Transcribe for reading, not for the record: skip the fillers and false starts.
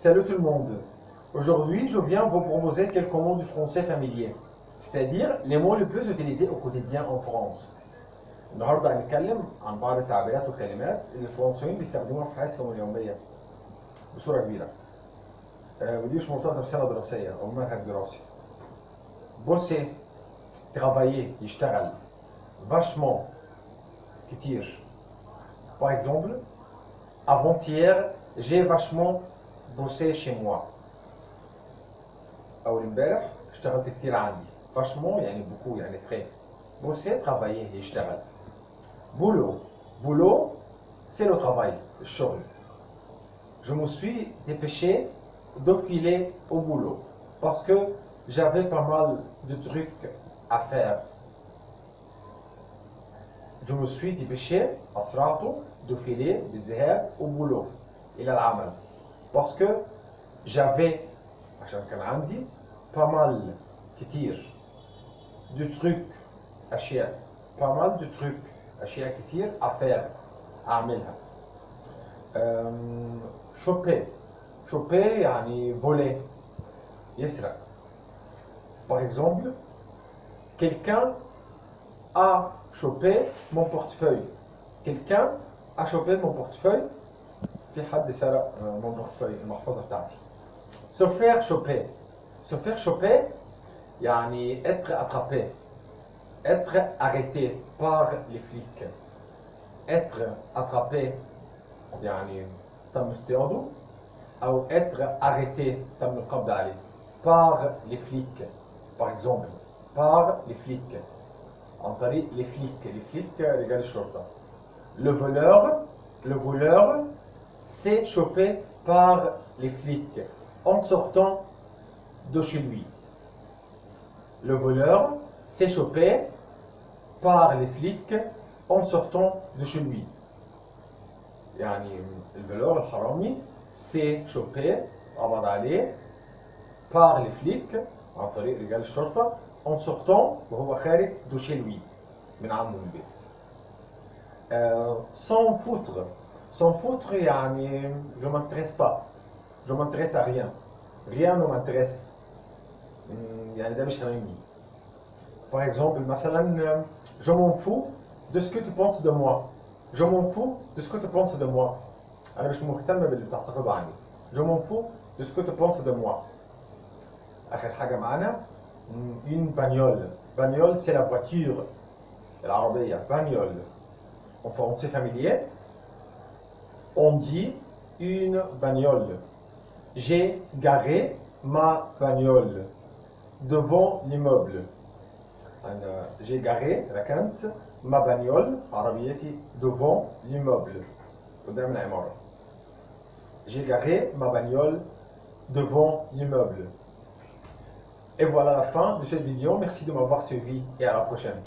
Salut tout le monde. Aujourd'hui, je viens vous proposer quelques mots du français familier, c'est-à-dire les mots les plus utilisés au quotidien en France. النهارده هنتكلم عن بعض التعبيرات والكلمات اللي الفرنسيين بيستخدموها في حياتهم اليومية بصورة كبيرة. ودي مش مرتبطة بسنة دراسية أو منهج دراسي. بوسي، travailler يشتغل. Vachement كتير. Par exemple, avant-hier, j'ai vachement bossé chez moi. أول امبارح اشتغلت كتير عندي. Vachement يعني beaucoup يعني très. Bosser, travailler يشتغل. Boulot. Boulot, c'est le travail, الشغل. Je me suis dépêché de filer au boulot parce que j'avais pas mal de trucs à faire. Je me suis dépêché أسرعت de filer بالذهاب au boulot إلى العمل parce que j'avais عشان كان عندي pas mal كتير de trucs أشياء pas mal de trucs أشياء كتير à faire أعملها. choper choper يعني voler يسرق. Par exemple, quelqu'un a chopé mon portefeuille. Quelqu'un a chopé mon portefeuille. في حد سرق mon portefeuille المحفظة بتاعتي. Se faire choper. Se faire choper يعني être attrapé. Être arrêté par les flics. Être attrapé يعني تم اصطياده أو être arrêté تم القبض عليه par les flics. Par exemple, par les flics. عن طريق les flics. Les flics رجال الشرطة. Le voleur s'est chopé par les flics en sortant de chez lui. Le voleur s'est chopé par les flics en sortant de chez lui. يعني الفلور الحرامي s'est chopé قبض عليه par les flics عن طريق رجال الشرطة en sortant وهو خارج de chez lui من عنده البيت. S'en foutre. S'en foutre يعني je m'intéresse pas. Je m'intéresse à rien. Rien ne m'intéresse. يعني ده مش هاممني. Par exemple مثلا je m'en fous de ce que tu penses de moi. Je m'en fous de ce que tu penses de moi. أنا مش مهتم باللي بتعتقده عني. Je m'en fous de ce que tu penses de moi. آخر حاجة معانا une bagnole. Bagnole c'est la voiture العربية. Bagnole. En français familier, on dit une bagnole. J'ai garé ma bagnole devant l'immeuble. J'ai garé ركنت ma bagnole عربيتي devant l'immeuble قدام العمارة. J'ai garé ma bagnole devant l'immeuble. Et voilà la fin de cette vidéo. Merci de m'avoir suivi et à la prochaine.